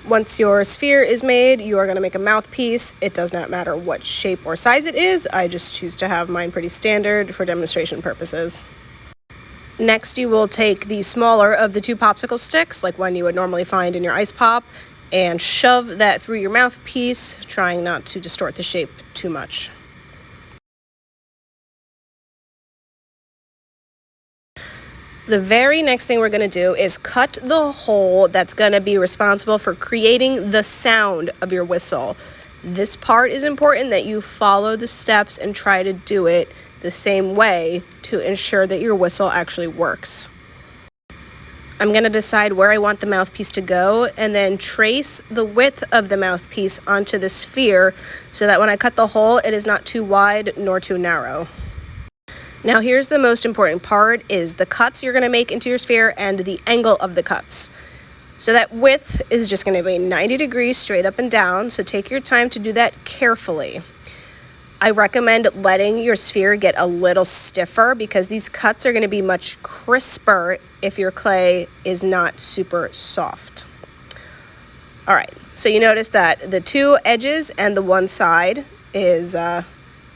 Once your sphere is made, you are going to make a mouthpiece. It does not matter what shape or size it is. I just choose to have mine pretty standard for demonstration purposes. Next, you will take the smaller of the two popsicle sticks, like one you would normally find in your ice pop, and shove that through your mouthpiece, trying not to distort the shape too much. The very next thing we're going to do is cut the hole that's going to be responsible for creating the sound of your whistle. This part is important that you follow the steps and try to do it the same way to ensure that your whistle actually works. I'm going to decide where I want the mouthpiece to go and then trace the width of the mouthpiece onto the sphere so that when I cut the hole, it is not too wide nor too narrow. Now here's the most important part, is the cuts you're going to make into your sphere and the angle of the cuts. So that width is just going to be 90 degrees straight up and down, so take your time to do that carefully. I recommend letting your sphere get a little stiffer because these cuts are going to be much crisper if your clay is not super soft. All right, so you notice that the two edges and the one side is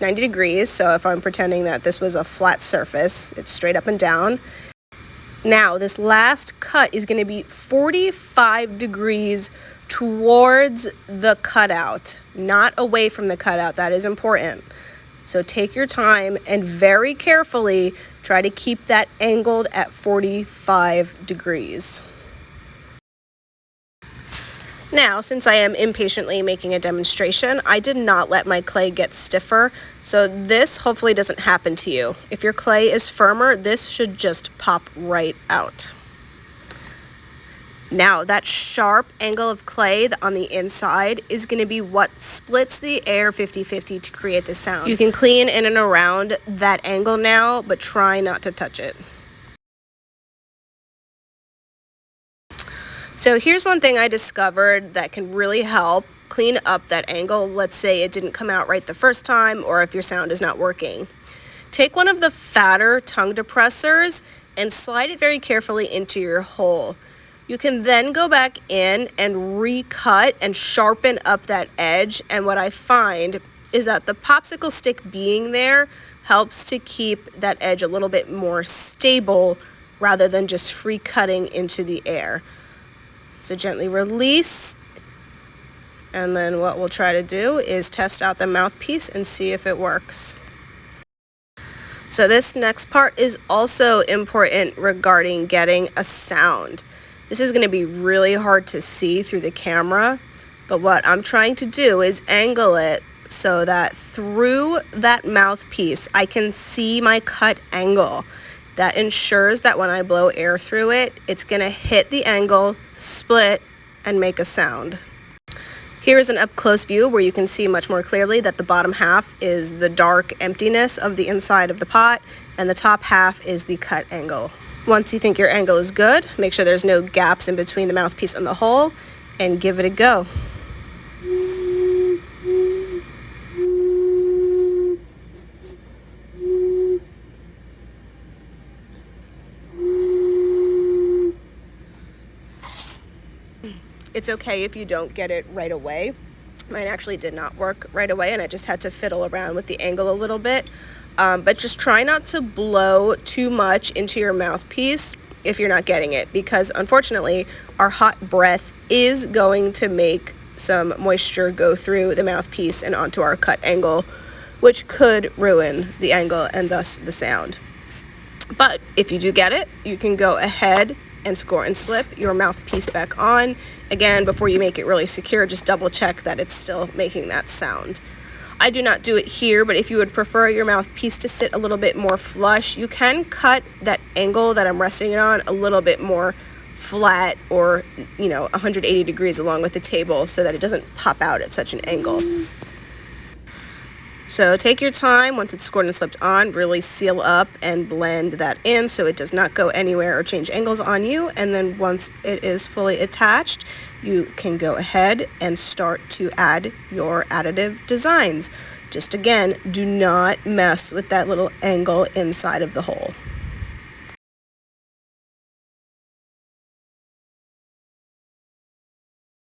90 degrees, so if I'm pretending that this was a flat surface, it's straight up and down. Now, this last cut is going to be 45 degrees towards the cutout, not away from the cutout. That is important. So take your time and very carefully try to keep that angled at 45 degrees. Now, since I am impatiently making a demonstration, I did not let my clay get stiffer, so this hopefully doesn't happen to you. If your clay is firmer, this should just pop right out. Now, that sharp angle of clay on the inside is going to be what splits the air 50-50 to create the sound. You can clean in and around that angle now, but try not to touch it. So here's one thing I discovered that can really help clean up that angle. Let's say it didn't come out right the first time, or if your sound is not working. Take one of the fatter tongue depressors and slide it very carefully into your hole. You can then go back in and recut and sharpen up that edge, and what I find is that the popsicle stick being there helps to keep that edge a little bit more stable rather than just free cutting into the air. So gently release, and then what we'll try to do is test out the mouthpiece and see if it works. So this next part is also important regarding getting a sound. This is going to be really hard to see through the camera, but what I'm trying to do is angle it so that through that mouthpiece I can see my cut angle. That ensures that when I blow air through it, it's going to hit the angle, split, and make a sound. Here is an up-close view where you can see much more clearly that the bottom half is the dark emptiness of the inside of the pot, and the top half is the cut angle. Once you think your angle is good, make sure there's no gaps in between the mouthpiece and the hole, and give it a go. It's okay if you don't get it right away. Mine actually did not work right away, and I just had to fiddle around with the angle a little bit. But just try not to blow too much into your mouthpiece if you're not getting it, because unfortunately our hot breath is going to make some moisture go through the mouthpiece and onto our cut angle, which could ruin the angle and thus the sound. But if you do get it, you can go ahead and score and slip your mouthpiece back on. Again, before you make it really secure, just double check that it's still making that sound. I do not do it here, but if you would prefer your mouthpiece to sit a little bit more flush, you can cut that angle that I'm resting it on a little bit more flat, or 180 degrees along with the table, so that it doesn't pop out at such an angle. So take your time. Once it's scored and slipped on, really seal up and blend that in so it does not go anywhere or change angles on you. And then once it is fully attached, you can go ahead and start to add your additive designs. Just again, do not mess with that little angle inside of the hole.